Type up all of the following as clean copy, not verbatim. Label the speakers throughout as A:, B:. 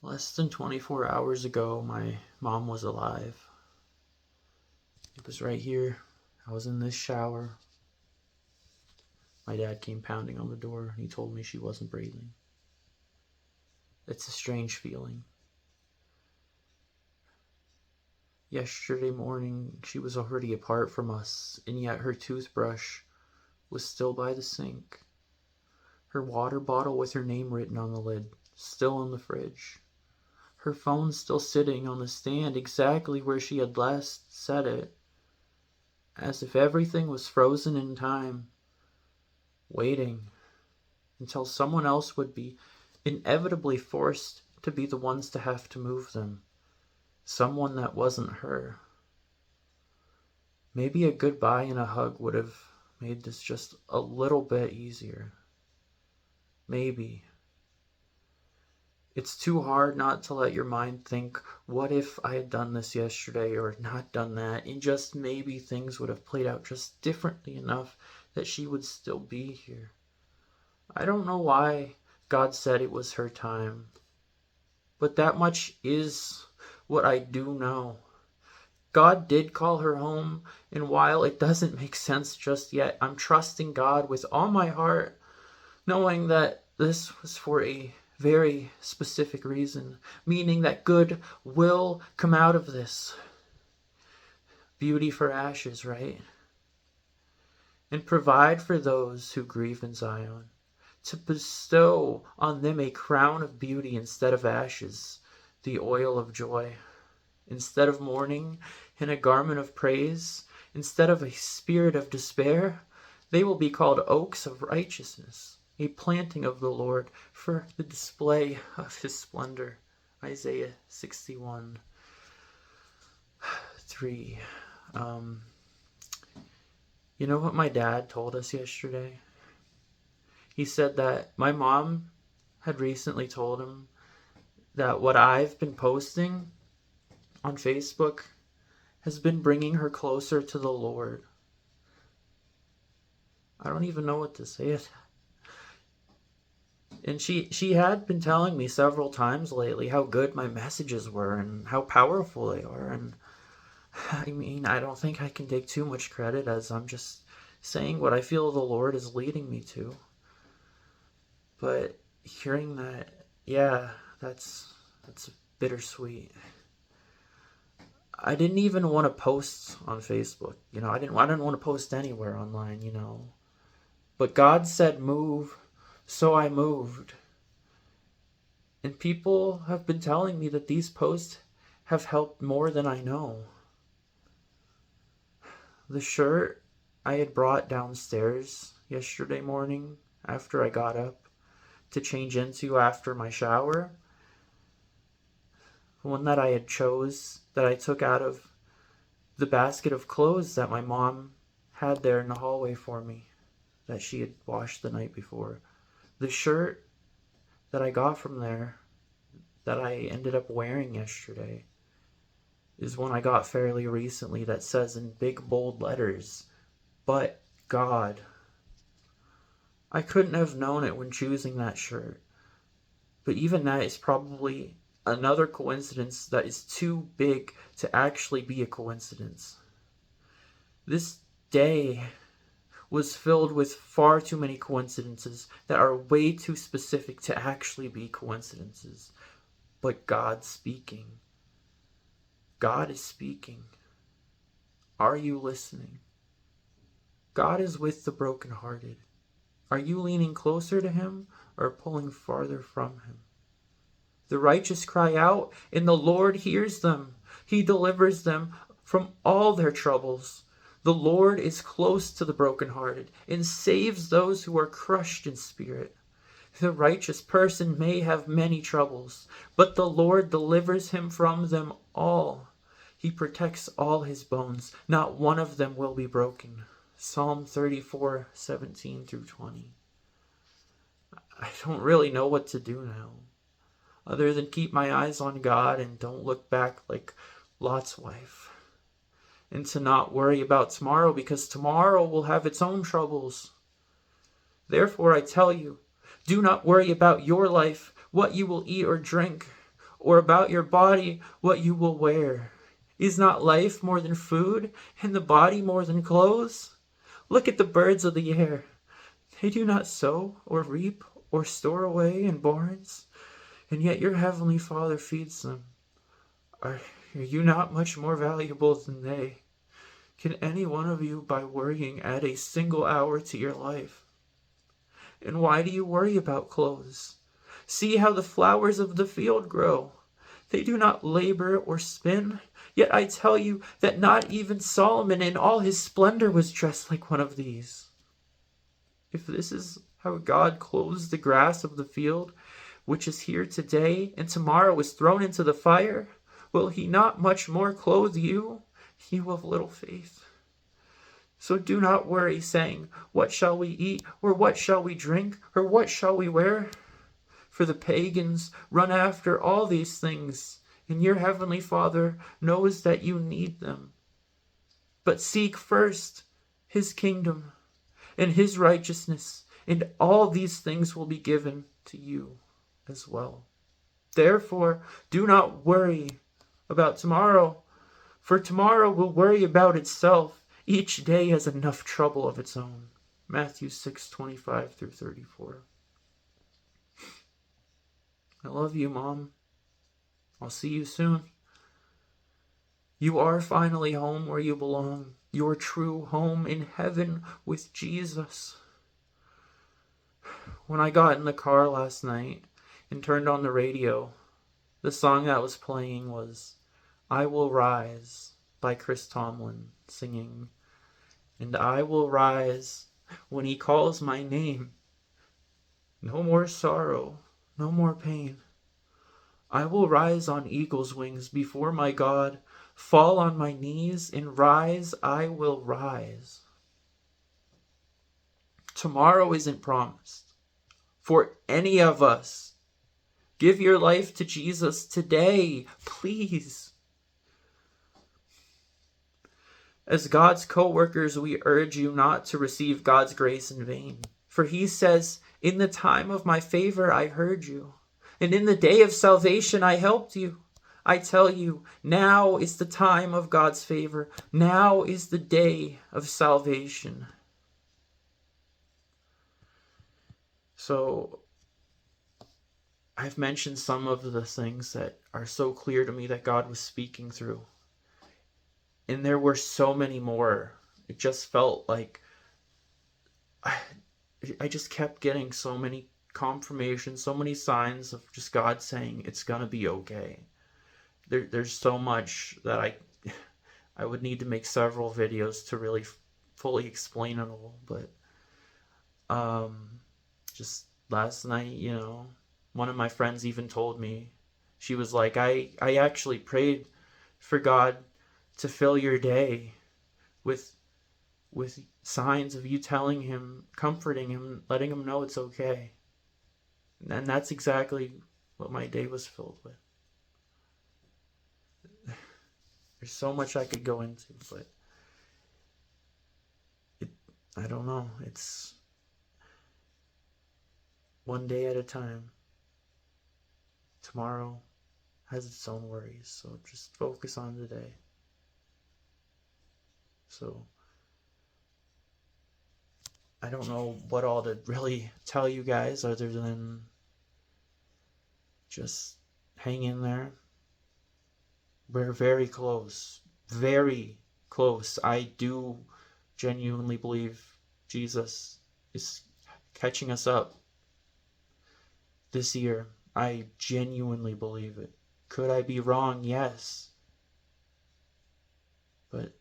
A: Less than 24 hours ago, my mom was alive. It was right here. I was in this shower. My dad came pounding on the door. He told me she wasn't breathing. It's a strange feeling. Yesterday morning, she was already apart from us, and yet her toothbrush was still by the sink. Her water bottle with her name written on the lid, still in the fridge. Her phone still sitting on the stand exactly where she had last set it, as if everything was frozen in time, waiting until someone else would be inevitably forced to be the ones to have to move them. Someone that wasn't her. Maybe a goodbye and a hug would have made this just a little bit easier. Maybe. It's too hard not to let your mind think, what if I had done this yesterday or not done that, and just maybe things would have played out just differently enough that she would still be here. I don't know why God said it was her time, but that much is what I do know. God did call her home, and while it doesn't make sense just yet, I'm trusting God with all my heart, knowing that this was for a very specific reason, meaning that good will come out of this. Beauty for ashes, right? And provide for those who grieve in Zion, to bestow on them a crown of beauty instead of ashes, the oil of joy. Instead of mourning, in a garment of praise, instead of a spirit of despair, they will be called oaks of righteousness, a planting of the Lord for the display of his splendor. Isaiah 61:3. You know what my dad told us yesterday? He said that my mom had recently told him that what I've been posting on Facebook has been bringing her closer to the Lord. I don't even know what to say. And she had been telling me several times lately how good my messages were and how powerful they are. And I mean, I don't think I can take too much credit, as I'm just saying what I feel the Lord is leading me to. But hearing that, yeah, that's bittersweet. I didn't even want to post on Facebook. I didn't want to post anywhere online. But God said move, so I moved. And people have been telling me that these posts have helped more than I know. The shirt I had brought downstairs yesterday morning after I got up to change into after my shower, one that I took out of the basket of clothes that my mom had there in the hallway for me, that she had washed the night before. The shirt that I got from there, that I ended up wearing yesterday, is one I got fairly recently that says in big bold letters, "But God." I couldn't have known it when choosing that shirt, but even that is probably another coincidence that is too big to actually be a coincidence. This day was filled with far too many coincidences that are way too specific to actually be coincidences. But God speaking. God is speaking. Are you listening? God is with the brokenhearted. Are you leaning closer to him or pulling farther from him? The righteous cry out, and the Lord hears them. He delivers them from all their troubles. The Lord is close to the brokenhearted and saves those who are crushed in spirit. The righteous person may have many troubles, but the Lord delivers him from them all. He protects all his bones. Not one of them will be broken. Psalm 34:17-20. I don't really know what to do now, other than keep my eyes on God and don't look back like Lot's wife. And to not worry about tomorrow, because tomorrow will have its own troubles. Therefore I tell you, do not worry about your life, what you will eat or drink, or about your body what you will wear. Is not life more than food, and the body more than clothes? Look at the birds of the air. They do not sow or reap or store away in barns, and yet your heavenly Father feeds them. Are you not much more valuable than they? Can any one of you, by worrying, add a single hour to your life? And why do you worry about clothes? See how the flowers of the field grow. They do not labor or spin. Yet I tell you that not even Solomon in all his splendor was dressed like one of these. If this is how God clothes the grass of the field, which is here today and tomorrow is thrown into the fire, will he not much more clothe you, you of little faith? So do not worry, saying, what shall we eat, or what shall we drink, or what shall we wear? For the pagans run after all these things, and your heavenly Father knows that you need them. But seek first his kingdom and his righteousness, and all these things will be given to you as well. Therefore, do not worry about tomorrow, for tomorrow will worry about itself. Each day has enough trouble of its own. Matthew 6:25 through 34. I love you, Mom. I'll see you soon. You are finally home where you belong, your true home in heaven with Jesus. When I got in the car last night and turned on the radio, the song that was playing was I Will Rise by Chris Tomlin singing, and I will rise when he calls my name. No more sorrow, no more pain. I will rise on eagle's wings before my God, fall on my knees and rise, I will rise. Tomorrow isn't promised for any of us. Give your life to Jesus today, please. As God's co-workers, we urge you not to receive God's grace in vain. For he says, in the time of my favor I heard you, and in the day of salvation I helped you. I tell you, now is the time of God's favor. Now is the day of salvation. So, I've mentioned some of the things that are so clear to me that God was speaking through. And there were so many more. It just felt like I just kept getting so many confirmations, so many signs of just God saying it's gonna be okay. There's so much that I would need to make several videos to really fully explain it all. But just last night, one of my friends even told me, she was like, I actually prayed for God to fill your day with signs of you telling him, comforting him, letting him know it's okay. And that's exactly what my day was filled with. There's so much I could go into, but I don't know. It's one day at a time. Tomorrow has its own worries, so just focus on today. So I don't know what all to really tell you guys other than just hang in there. We're very close. Very close. I do genuinely believe Jesus is catching us up this year. I genuinely believe it. Could I be wrong? Yes. But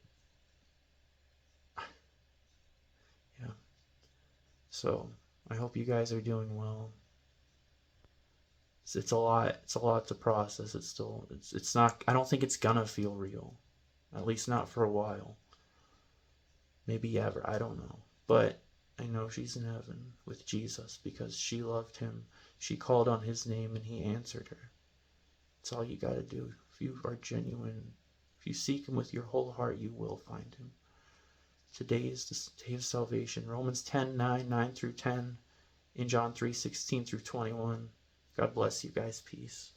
A: yeah. So I hope you guys are doing well. It's a lot to process. It's not, I don't think it's gonna feel real. At least not for a while. Maybe ever, I don't know. But I know she's in heaven with Jesus because she loved him. She called on his name and he answered her. That's all you gotta do. If you are genuine, if you seek him with your whole heart, you will find him. Today is the day of salvation. Romans 10:9 through 10, and John 3:16 through 21. God bless you guys. Peace.